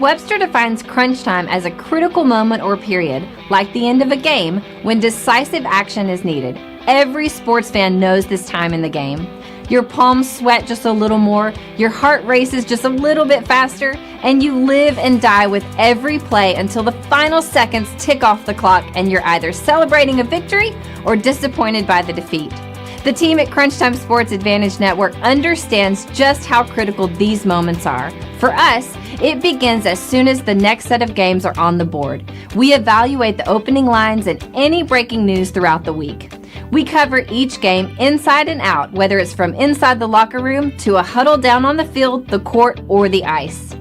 Webster defines crunch time as a critical moment or period, like the end of a game, when decisive action is needed. Every sports fan knows this time in the game. Your palms sweat just a little more, your heart races just a little bit faster, and you live and die with every play until the final seconds tick off the clock and you're either celebrating a victory or disappointed by the defeat. The team at Crunch Time Sports Advantage Network understands just how critical these moments are. For us, it begins as soon as the next set of games are on the board. We evaluate the opening lines and any breaking news throughout the week. We cover each game inside and out, whether it's from inside the locker room to a huddle down on the field, the court, or the ice.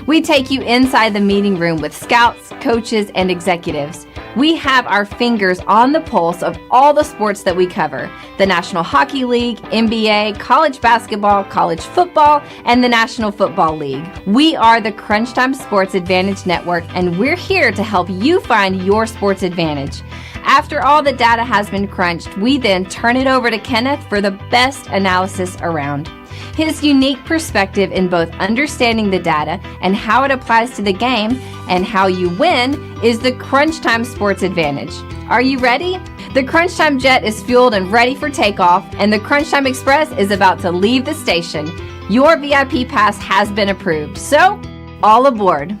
We take you inside the meeting room with scouts, coaches, and executives. We have our fingers on the pulse of all the sports that we cover: the National Hockey League, NBA, college basketball, college football, and the National Football League. We are the Crunch Time Sports Advantage Network, and we're here to help you find your sports advantage. After all the data has been crunched, we then turn it over to Kenneth for the best analysis around. His unique perspective in both understanding the data and how it applies to the game and how you win is the Crunch Time Sports Advantage. Are you ready? The Crunch Time Jet is fueled and ready for takeoff, and the Crunch Time Express is about to leave the station. Your VIP pass has been approved, so all aboard.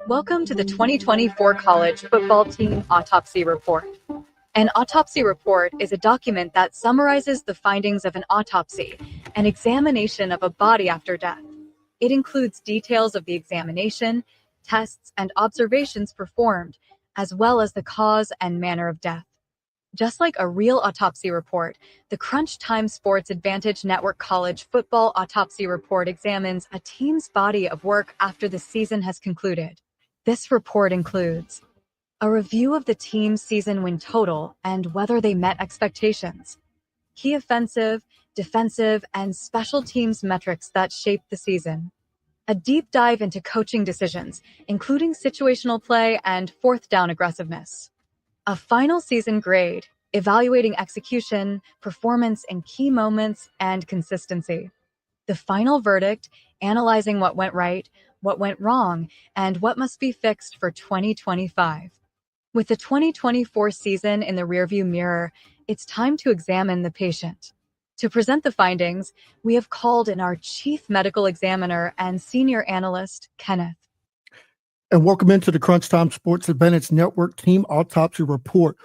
Welcome to the 2024 College Football Team Autopsy Report. An autopsy report is a document that summarizes the findings of an autopsy, an examination of a body after death. It includes details of the examination, tests, and observations performed, as well as the cause and manner of death. Just like a real autopsy report, the Crunch Time Sports Advantage Network College Football Autopsy Report examines a team's body of work after the season has concluded. This report includes a review of the team's season win total and whether they met expectations, key offensive, defensive, and special teams metrics that shaped the season, a deep dive into coaching decisions, including situational play and fourth down aggressiveness, a final season grade, evaluating execution, performance in key moments, and consistency, the final verdict, analyzing what went right, what went wrong, and what must be fixed for 2025. With the 2024 season in the rearview mirror, it's time to examine the patient. To present the findings, we have called in our Chief Medical Examiner and Senior Analyst, Kenneth. And welcome into the Crunch Time Sports Advantage Network Team Autopsy Report.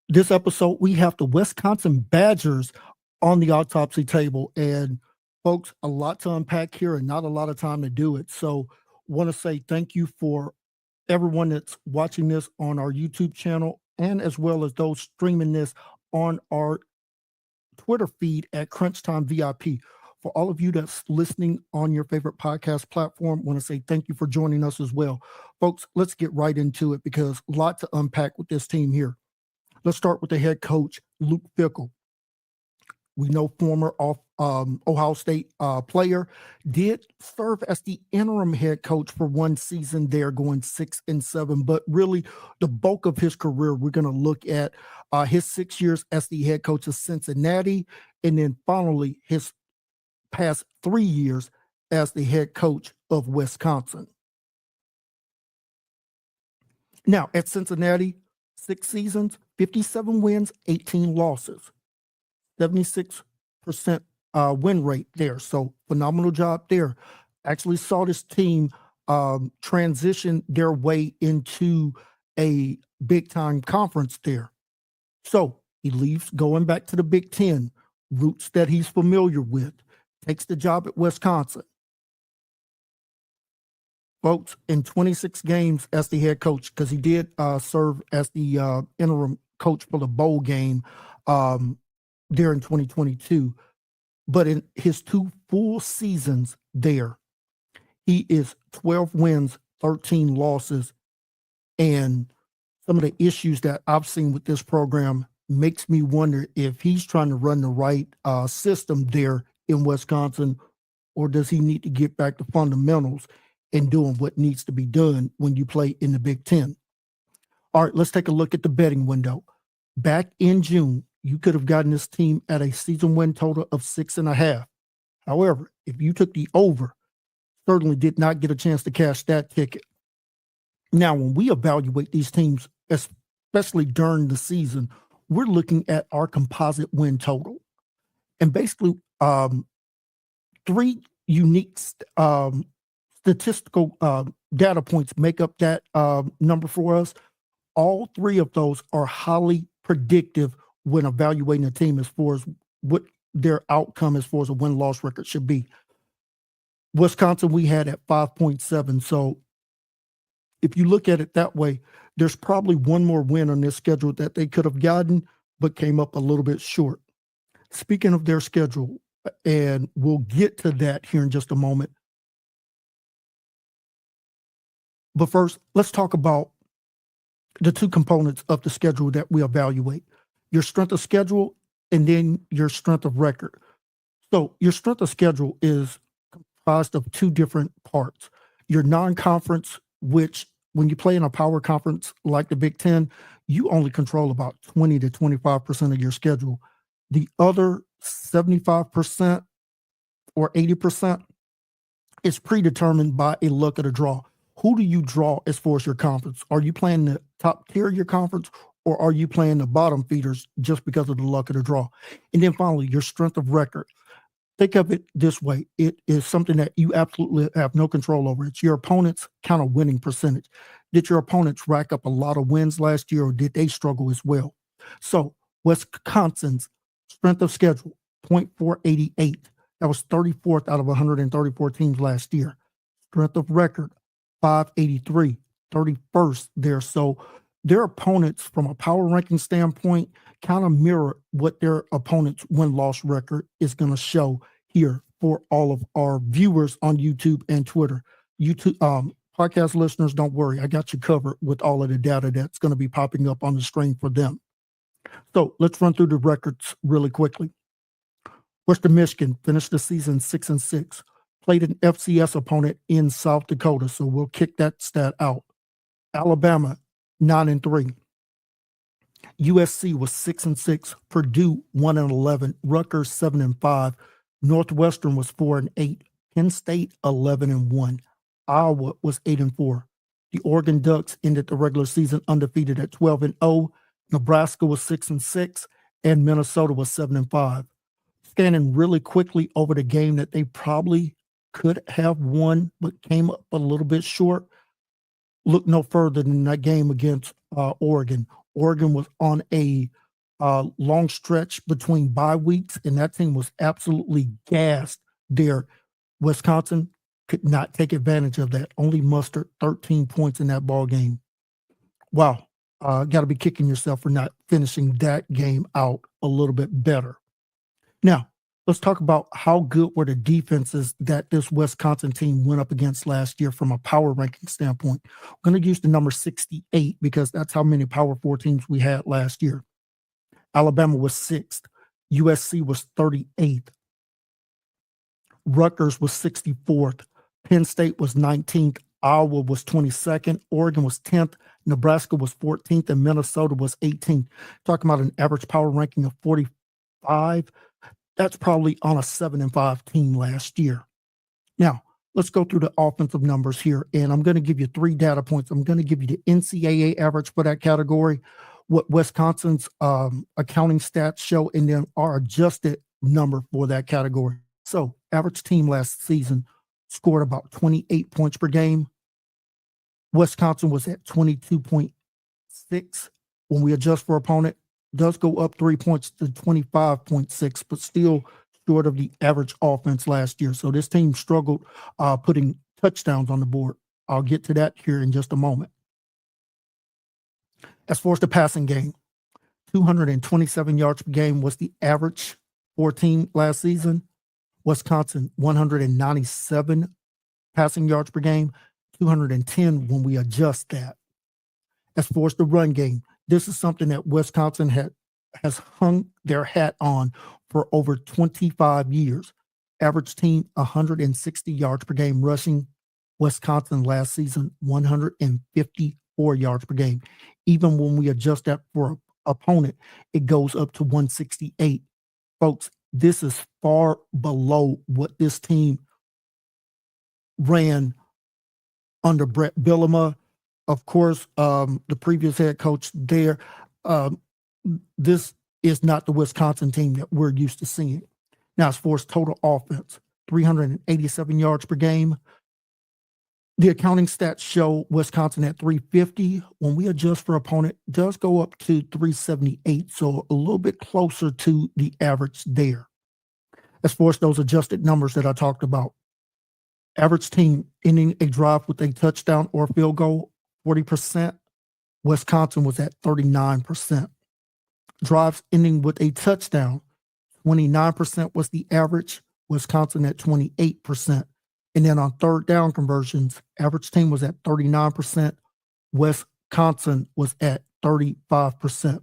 This episode, we have the Wisconsin Badgers on the autopsy table, and folks, a lot to unpack here and not a lot of time to do it. So want to say thank you for everyone that's watching this on our YouTube channel, and as well as those streaming this on our Twitter feed at Crunch Time VIP. For all of you that's listening on your favorite podcast platform, want to say thank you for joining us as well. Folks, let's get right into it because a lot to unpack with this team here. Let's start with the head coach, Luke Fickell. We know former Ohio State player, did serve as the interim head coach for one season there, going 6-7. But really, the bulk of his career, we're going to look at his 6 years as the head coach of Cincinnati, and then finally his past 3 years as the head coach of Wisconsin. Now, at Cincinnati, 6 seasons, 57 wins, 18 losses. 76% win rate there. So phenomenal job there. Actually saw this team transition their way into a big time conference there. So he leaves, going back to the Big Ten, roots that he's familiar with, takes the job at Wisconsin. Folks, in 26 games as the head coach, because he did serve as the interim coach for the bowl game there in 2022. But in his 2 full seasons there, he is 12 wins, 13 losses. And some of the issues that I've seen with this program makes me wonder if he's trying to run the right system there in Wisconsin, or does he need to get back to fundamentals and doing what needs to be done when you play in the Big Ten? All right, let's take a look at the betting window. Back in June, you could have gotten this team at a season win total of 6.5. However, if you took the over, certainly did not get a chance to cash that ticket. Now, when we evaluate these teams, especially during the season, we're looking at our composite win total. And basically, three unique statistical data points make up that number for us. All three of those are highly predictive when evaluating a team as far as what their outcome as far as a win-loss record should be. Wisconsin, we had at 5.7. So if you look at it that way, there's probably one more win on their schedule that they could have gotten, but came up a little bit short. Speaking of their schedule, and we'll get to that here in just a moment. But first, let's talk about the two components of the schedule that we evaluate: your strength of schedule and then your strength of record. So your strength of schedule is comprised of two different parts. Your non-conference, which when you play in a power conference like the Big Ten, you only control about 20 to 25% of your schedule. The other 75% or 80% is predetermined by a luck of the draw. Who do you draw as far as your conference? Are you playing the top tier of your conference, or are you playing the bottom feeders just because of the luck of the draw? And then finally, your strength of record. Think of it this way. It is something that you absolutely have no control over. It's your opponent's kind of winning percentage. Did your opponents rack up a lot of wins last year, or did they struggle as well? So Wisconsin's strength of schedule, 0.488. That was 34th out of 134 teams last year. Strength of record, 583, 31st there. So their opponents, from a power ranking standpoint, kind of mirror what their opponent's win-loss record is going to show here for all of our viewers on YouTube and Twitter. YouTube podcast listeners, don't worry. I got you covered with all of the data that's going to be popping up on the screen for them. So let's run through the records really quickly. Western Michigan finished the season 6-6. Played an FCS opponent in South Dakota, so we'll kick that stat out. Alabama, 9-3. USC was 6-6. Purdue, 1-11. Rutgers, 7-5. Northwestern was 4-8. Penn State, 11-1. Iowa was 8-4. The Oregon Ducks ended the regular season undefeated at 12-0. Nebraska was 6-6, and Minnesota was 7-5. Scanning really quickly over the game that they probably could have won, but came up a little bit short. Look no further than that game against Oregon. Oregon was on a long stretch between bye weeks, and that team was absolutely gassed there. Wisconsin could not take advantage of that. Only mustered 13 points in that ball game. Wow. Got to be kicking yourself for not finishing that game out a little bit better. Now, let's talk about how good were the defenses that this Wisconsin team went up against last year from a power ranking standpoint. I'm going to use the number 68 because that's how many Power 4 teams we had last year. Alabama was 6th. USC was 38th. Rutgers was 64th. Penn State was 19th. Iowa was 22nd. Oregon was 10th. Nebraska was 14th. And Minnesota was 18th. Talking about an average power ranking of 45. That's probably on a 7-5 team last year. Now, let's go through the offensive numbers here. And I'm going to give you 3 data points. I'm going to give you the NCAA average for that category, what Wisconsin's accounting stats show, and then our adjusted number for that category. So, average team last season scored about 28 points per game. Wisconsin was at 22.6. When we adjust for opponent, does go up 3 points to 25.6, but still short of the average offense last year. So this team struggled putting touchdowns on the board. I'll get to that here in just a moment. As far as the passing game, 227 yards per game was the average for team last season. Wisconsin, 197 passing yards per game, 210 when we adjust that. As far as the run game, this is something that Wisconsin has hung their hat on for over 25 years. Average team 160 yards per game rushing. Wisconsin last season 154 yards per game. Even when we adjust that for opponent, it goes up to 168. Folks, this is far below what this team ran under Brett Bielema. Of course, the previous head coach there. This is not the Wisconsin team that we're used to seeing. Now, as far as total offense, 387 yards per game. The accounting stats show Wisconsin at 350. When we adjust for opponent, it does go up to 378, so a little bit closer to the average there. As far as those adjusted numbers that I talked about, average team ending a drive with a touchdown or field goal, 40%. Wisconsin was at 39%. Drives ending with a touchdown, 29% was the average. Wisconsin at 28%. And then on third down conversions, average team was at 39%. Wisconsin was at 35%.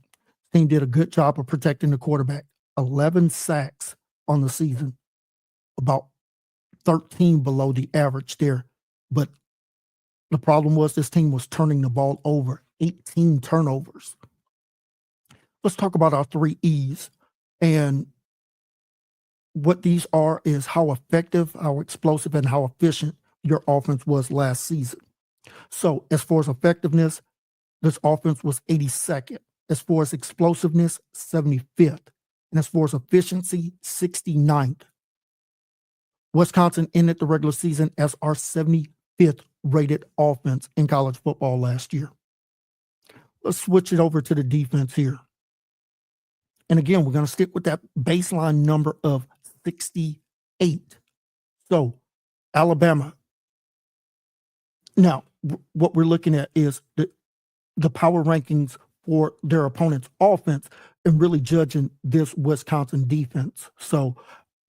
Team did a good job of protecting the quarterback. 11 sacks on the season, about 13 below the average there. But the problem was this team was turning the ball over, 18 turnovers. Let's talk about our 3 E's. And what these are is how effective, how explosive, and how efficient your offense was last season. So as far as effectiveness, this offense was 82nd. As far as explosiveness, 75th. And as far as efficiency, 69th. Wisconsin ended the regular season as our 75th rated offense in college football last year. Let's switch it over to the defense here. And again, we're going to stick with that baseline number of 68. So, Alabama. Now, what we're looking at is the power rankings for their opponent's offense and really judging this Wisconsin defense. So,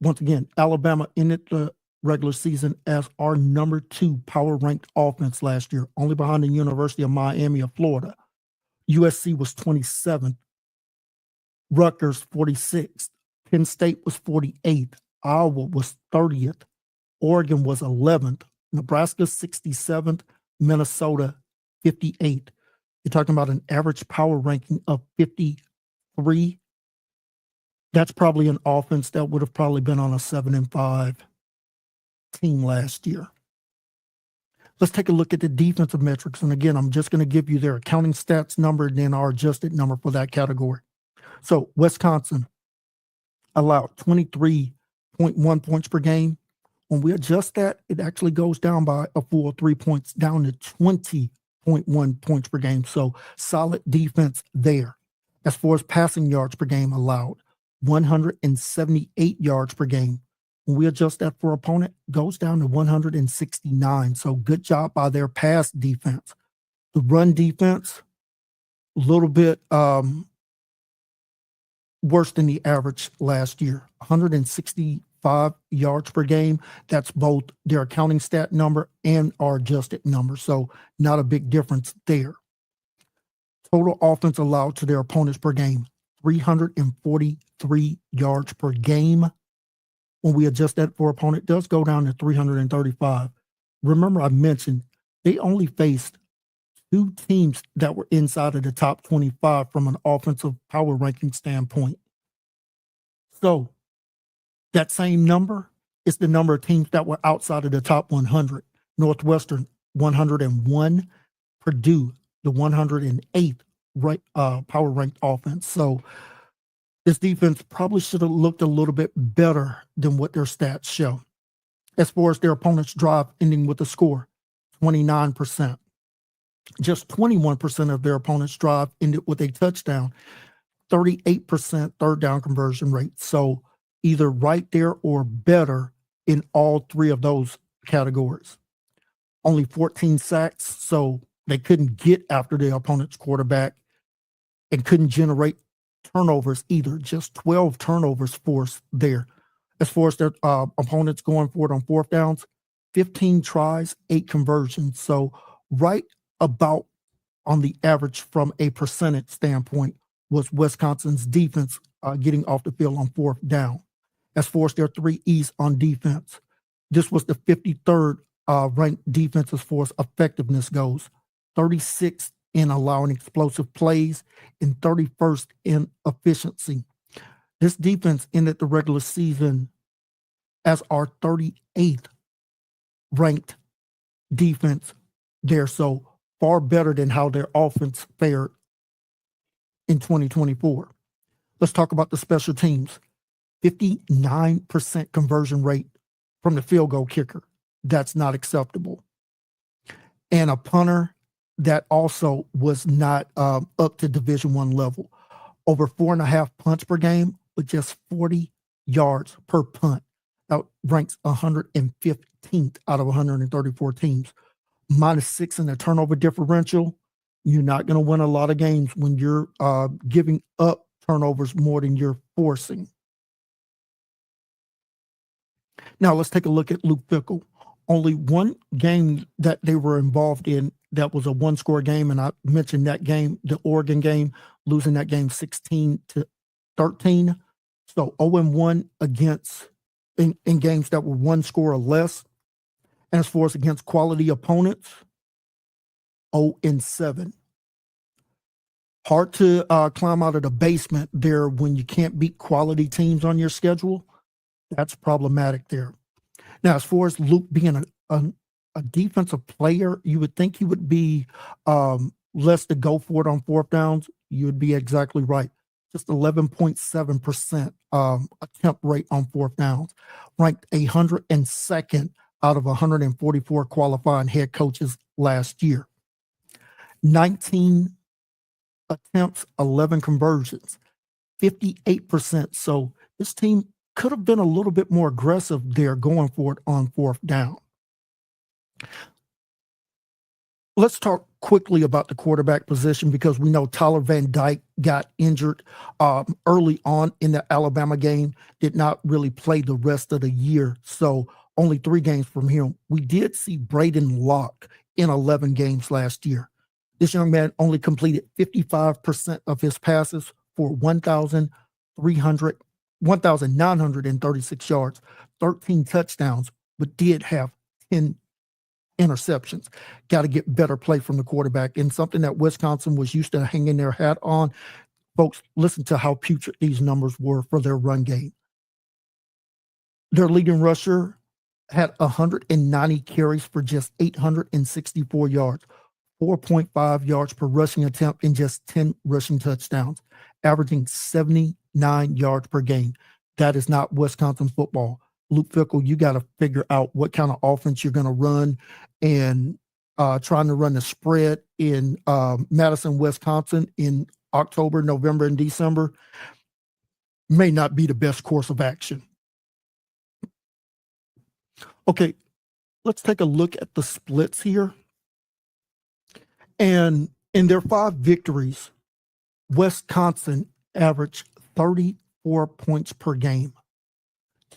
once again, Alabama ended the regular season as our number 2 power ranked offense last year, only behind the University of Miami of Florida. USC was 27th. Rutgers 46th. Penn State was 48th. Iowa was 30th. Oregon was 11th. Nebraska 67th. Minnesota 58th. You're talking about an average power ranking of 53. That's probably an offense that would have probably been on a 7-5 team last year. Let's take a look at the defensive metrics. And again, I'm just going to give you their accounting stats number and then our adjusted number for that category. So Wisconsin allowed 23.1 points per game. When we adjust that, it actually goes down by a full 3 points, down to 20.1 points per game. So solid defense there. As far as passing yards per game allowed, 178 yards per game. When we adjust that for opponent, it goes down to 169. So good job by their pass defense. The run defense, a little bit worse than the average last year, 165 yards per game. That's both their accounting stat number and our adjusted number. So not a big difference there. Total offense allowed to their opponents per game, 343 yards per game. When we adjust that for opponent, it does go down to 335. Remember, I mentioned they only faced 2 teams that were inside of the top 25 from an offensive power ranking standpoint. So that same number is the number of teams that were outside of the top 100. Northwestern, 101. Purdue, the 108th power ranked offense. So this defense probably should have looked a little bit better than what their stats show. As far as their opponent's drive ending with a score, 29%. Just 21% of their opponent's drive ended with a touchdown, 38% third down conversion rate. So either right there or better in all 3 of those categories. Only 14 sacks, so they couldn't get after their opponent's quarterback and couldn't generate turnovers either. Just 12 turnovers forced there. As far as their opponents going for it on fourth downs, 15 tries, 8 conversions. So right about on the average from a percentage standpoint was Wisconsin's defense getting off the field on fourth down. As far as their 3 E's on defense, this was the 53rd ranked defense as far as effectiveness goes, 36th in allowing explosive plays, and 31st in efficiency. This defense ended the regular season as our 38th ranked defense there. So far better than how their offense fared in 2024. Let's talk about the special teams. 59% conversion rate from the field goal kicker. That's not acceptable. And a punter that also was not up to Division I level. Over 4.5 punts per game with just 40 yards per punt. That ranks 115th out of 134 teams. -6 in the turnover differential. You're not going to win a lot of games when you're giving up turnovers more than you're forcing. Now let's take a look at Luke Fickell. Only one game that they were involved in that was a one-score game, and I mentioned that game, the Oregon game, losing that game 16-13. So 0-1 against in games that were one score or less. And as far as against quality opponents, 0-7. Hard to climb out of the basement there when you can't beat quality teams on your schedule. That's problematic there. Now, as far as Luke being a defensive player, you would think he would be less to go for it on fourth downs. You would be exactly right. Just 11.7% attempt rate on fourth downs, ranked 102nd out of 144 qualifying head coaches last year. 19 attempts, 11 conversions, 58%. So this team could have been a little bit more aggressive there going for it on fourth down. Let's talk quickly about the quarterback position because we know Tyler Van Dyke got injured early on in the Alabama game, did not really play the rest of the year. So only 3 games from him. We did see Braden Locke in 11 games last year. This young man only completed 55% of his passes for 1,936 yards, 13 touchdowns, but did have 10 interceptions. Got to get better play from the quarterback, and something that Wisconsin was used to hanging their hat on. Folks, listen to how putrid these numbers were for their run game. Their leading rusher had 190 carries for just 864 yards, 4.5 yards per rushing attempt, and just 10 rushing touchdowns, averaging 79 yards per game. That is not Wisconsin football. Luke Fickell, you got to figure out what kind of offense you're going to run, and trying to run the spread in Madison, Wisconsin in October, November, and December may not be the best course of action. Okay, let's take a look at the splits here. And in their 5 victories, Wisconsin averaged 34 points per game,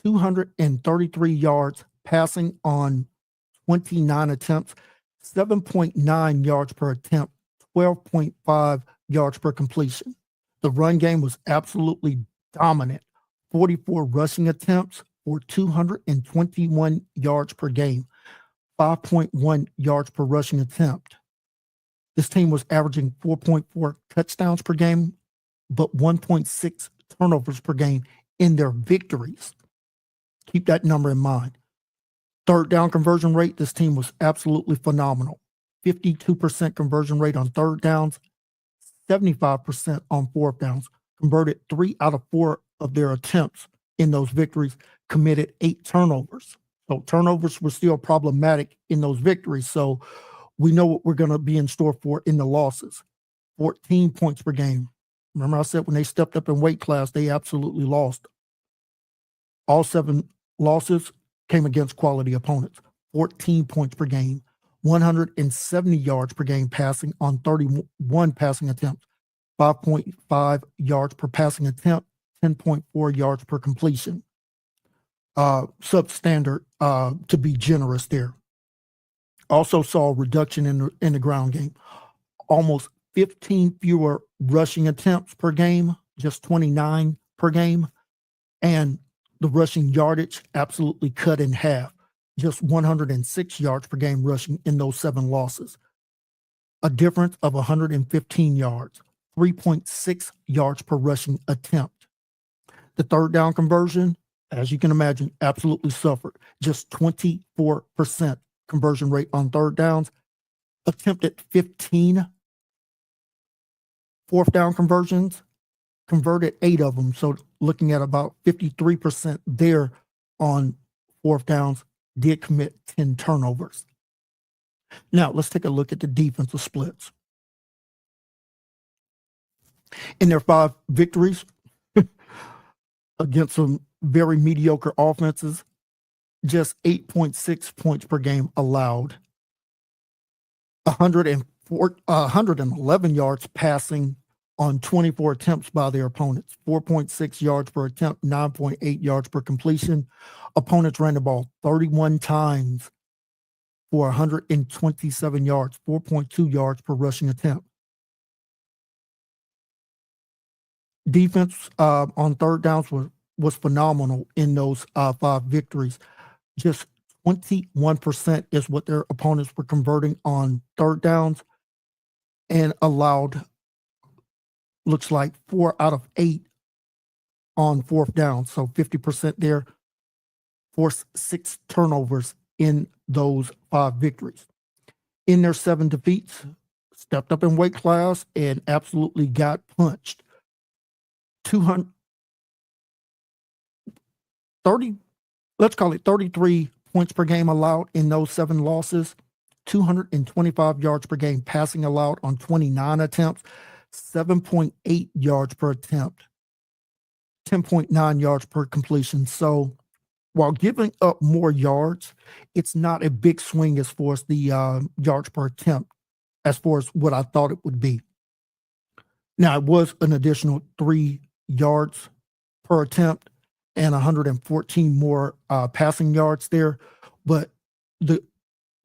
233 yards passing on 29 attempts, 7.9 yards per attempt, 12.5 yards per completion. The run game was absolutely dominant. 44 rushing attempts for 221 yards per game, 5.1 yards per rushing attempt. This team was averaging 4.4 touchdowns per game, but 1.6 turnovers per game in their victories. Keep that number in mind. Third down conversion rate, this team was absolutely phenomenal. 52% conversion rate on third downs, 75% on fourth downs. Converted 3 out of 4 of their attempts in those victories, committed 8 turnovers. So turnovers were still problematic in those victories. So we know what we're going to be in store for in the losses. 14 points per game. Remember I said when they stepped up in weight class, they absolutely lost. All 7 losses came against quality opponents. 14 points per game, 170 yards per game passing on 31 passing attempts, 5.5 yards per passing attempt, 10.4 yards per completion. Substandard to be generous there. Also saw a reduction in the ground game. Almost 15 fewer rushing attempts per game, just 29 per game, and The rushing yardage absolutely cut in half, just 106 yards per game rushing in those 7 losses. A difference of 115 yards, 3.6 yards per rushing attempt. The third down conversion, as you can imagine, absolutely suffered. Just 24% conversion rate on third downs. Attempted 15 fourth down conversions, converted 8 of them. So looking at about 53% there on fourth downs, did commit 10 turnovers. Now let's take a look at the defensive splits. In their 5 victories against some very mediocre offenses, just 8.6 points per game allowed, 111 yards passing on 24 attempts by their opponents, 4.6 yards per attempt, 9.8 yards per completion. Opponents ran the ball 31 times for 127 yards, 4.2 yards per rushing attempt. Defense on third downs was phenomenal in those 5 victories. Just 21% is what their opponents were converting on third downs, and allowed, looks like 4 out of 8 on fourth down. So 50% there, forced 6 turnovers in those 5 victories. In their 7 defeats, stepped up in weight class and absolutely got punched. 33 points per game allowed in those 7 losses, 225 yards per game passing allowed on 29 attempts, 7.8 yards per attempt, 10.9 yards per completion. So while giving up more yards, it's not a big swing as far as the yards per attempt, as far as what I thought it would be. Now, it was an additional 3 yards per attempt and 114 more passing yards there, but the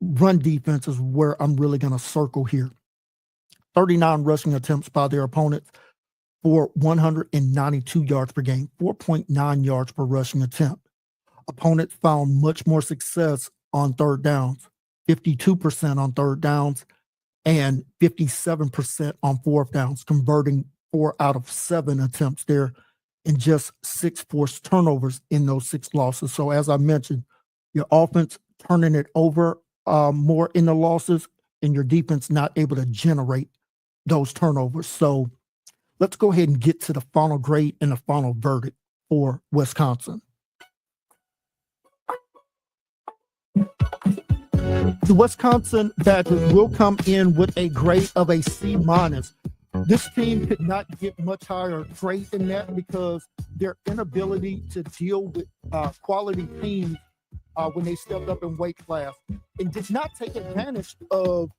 run defense is where I'm really going to circle here. 39 rushing attempts by their opponents for 192 yards per game, 4.9 yards per rushing attempt. Opponents found much more success on third downs, 52% on third downs and 57% on fourth downs, converting 4 out of 7 attempts there, and just 6 forced turnovers in those 6 losses. So as I mentioned, your offense turning it over more in the losses, and your defense not able to generate those turnovers. So let's go ahead and get to the final grade and the final verdict for Wisconsin. The Wisconsin Badgers will come in with a grade of a C-. This team could not get much higher grade than that because their inability to deal with quality teams when they stepped up in weight class and did not take advantage of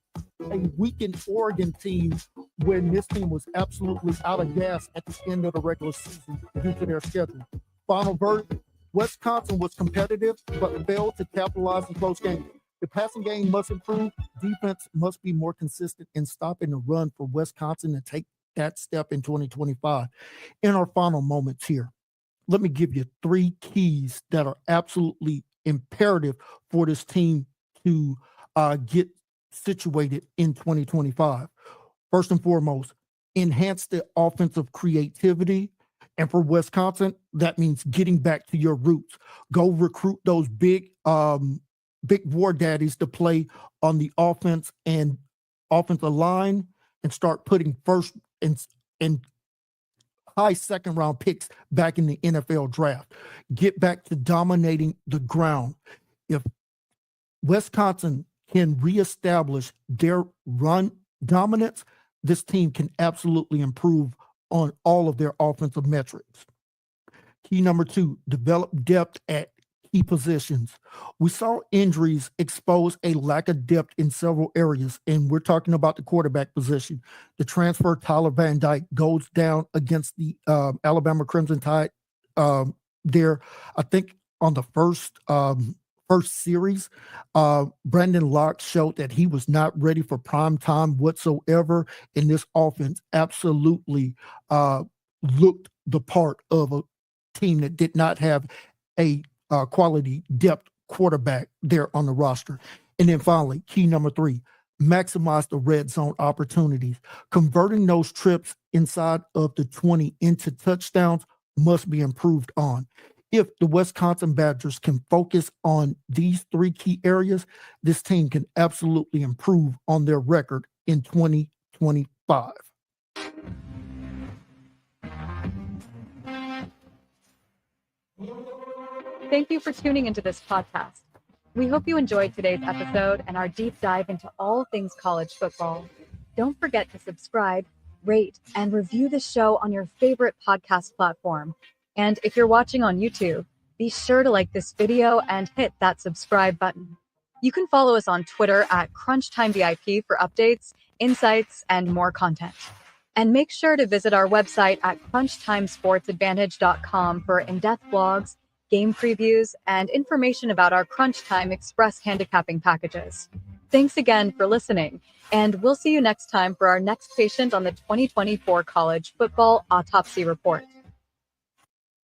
a weakened Oregon team when this team was absolutely out of gas at the end of the regular season due to their schedule. Final verdict, Wisconsin was competitive but failed to capitalize in close games. The passing game must improve. Defense must be more consistent in stopping the run for Wisconsin to take that step in 2025. In our final moments here, let me give you 3 keys that are absolutely imperative for this team to get situated in 2025. First and foremost, enhance the offensive creativity. And for Wisconsin, that means getting back to your roots. Go recruit those big war daddies to play on the offense and offensive line and start putting first and high second round picks back in the NFL draft. Get back to dominating the ground. If Wisconsin can reestablish their run dominance, this team can absolutely improve on all of their offensive metrics. Key number 2, develop depth at key positions. We saw injuries expose a lack of depth in several areas, and we're talking about the quarterback position. The transfer Tyler Van Dyke goes down against the Alabama Crimson Tide there. I think on the first series, Brandon Locke showed that he was not ready for prime time whatsoever, and this offense absolutely looked the part of a team that did not have a quality depth quarterback there on the roster. And then finally, key number 3, maximize the red zone opportunities. Converting those trips inside of the 20 into touchdowns must be improved on. If the Wisconsin Badgers can focus on these 3 key areas, this team can absolutely improve on their record in 2025. Thank you for tuning into this podcast. We hope you enjoyed today's episode and our deep dive into all things college football. Don't forget to subscribe, rate, and review the show on your favorite podcast platform. And if you're watching on YouTube, be sure to like this video and hit that subscribe button. You can follow us on Twitter at CrunchTimeVIP for updates, insights, and more content. And make sure to visit our website at crunchtimesportsadvantage.com for in-depth blogs, game previews, and information about our Crunch Time Express handicapping packages. Thanks again for listening, and we'll see you next time for our next patient on the 2024 College Football Autopsy Report.